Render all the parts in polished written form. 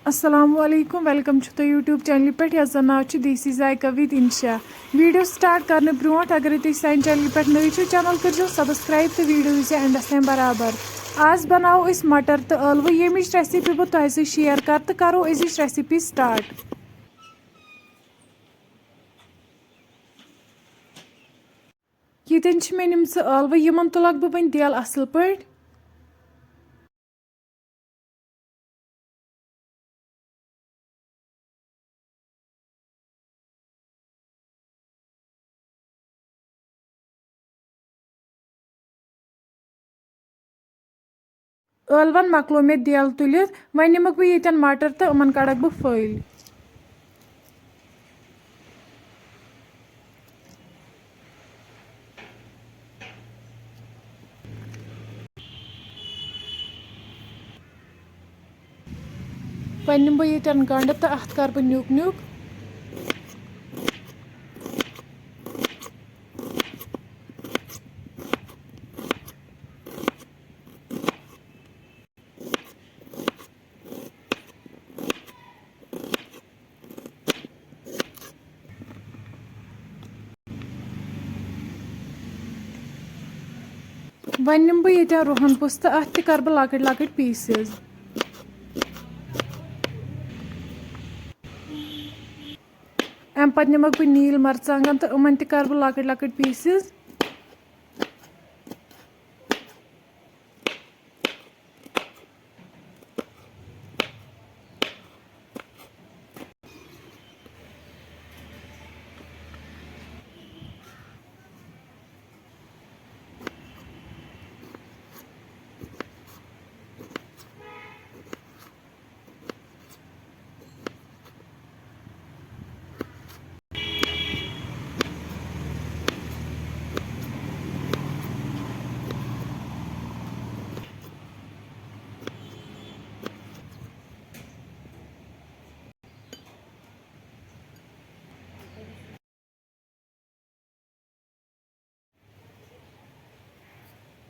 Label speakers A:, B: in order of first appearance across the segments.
A: अस्सलामुअलैकुम वेलकम तो YouTube channel पे यस नाव देसी जायका विद इंशा वीडियो स्टार्ट करने ब्रोट अगर तुम सान चैनल पे नई चैनल कर सब्सक्राइब तो वीडियो वो एंडस तक बराबर। आज बनाओ अस मटर तो ٲलवٕ यमिच रेसिपी बह तुह सह शेयर कर तो करो अजिच रेसिपी स्टार्ट। यन मे निम ٲलवٕ यमन तुलक बह वन देल असल पे। ٲलवन मकलो मे देल तुलित वन निमक बह ये मटर तो अमन कड़क बह फल। वन निम बह ये गंड तो अत कर बह न्युक न्युक। वन निम बह ये रुहन पुस तो अत कर बह लकट लकट पीसेस। अम पे निमक बह नील मरचांगन तो अमन कर बह लकट लकट पीसेस।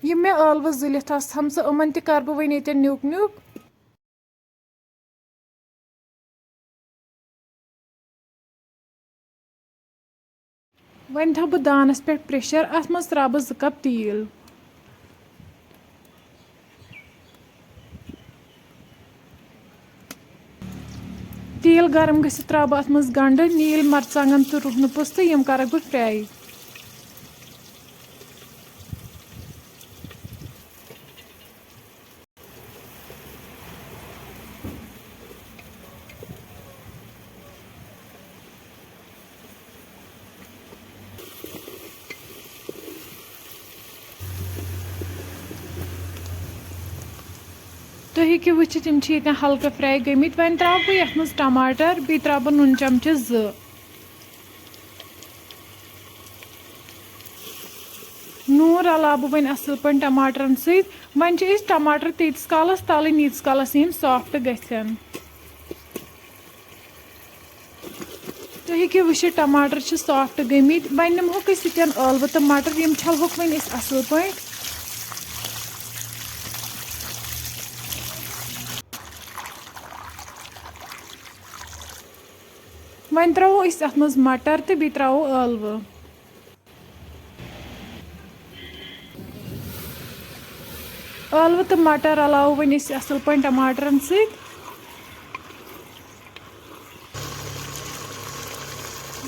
A: ये मे ٲलवٕ जुलित थम अमन कर बह वन ये न्युक न्युक। वन थो बह दानस पे प्रेशर अत मज त्रा बह 2 कप तेल। तेल गरम गसित त्रा बह अत मज गंड नील मरचांगन तो रुहन पुस तो यम करक बह फ्राई। तो हेकि वुचित यम ये हल्का फ्राई गमित। वन त्रा बह ये मज टमाटर बी त्रा बह नून चमचे 2। नून रला बह वन असल पे टमाटरन सत। वन टमाटर तीस कालस तलन यीस कालस यम सॉफ्ट गन। तो हेकि वुचित टमाटर सॉफ्ट गमित। वन निमहोक ये ٲलवٕ तो मटर यम छलहोक वन असल पे। वन त्रो अत मज मटर तो बी त्रो ٲलवٕ। ٲलवٕ तो मटर रलाव वन असल पे टमाटरन सत।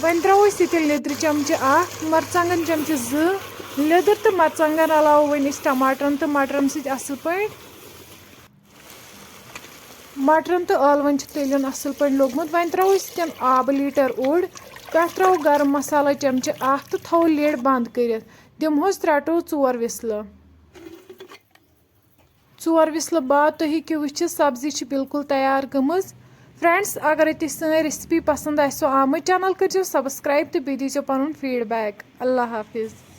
A: वन त्रो ये लेदर चमचे 1 मरचांगन चमचे 2 लेदर तो मरचांगन रलाव वन टमाटरन तो मटरन सत असल पे। मटरन तो ٲलवन तलन असल पे लोगमुत। वन त्रो आब लीटर ओड तथ त्रो गरम मसाला चमचे 1 तो थो लिड बंद कर दिमहोस 3 to 4 विसल। 4 विसल बाद तो हेकि वुचित सब्जी बिल्कुल तैयार गमज। फ्रेंड्स अगर तुम सन रेसिपी पसंद आमत चैनल कर सब्सक्राइब तो बी दीजिए पन फीडबैक। अल्लाह हाफिज़।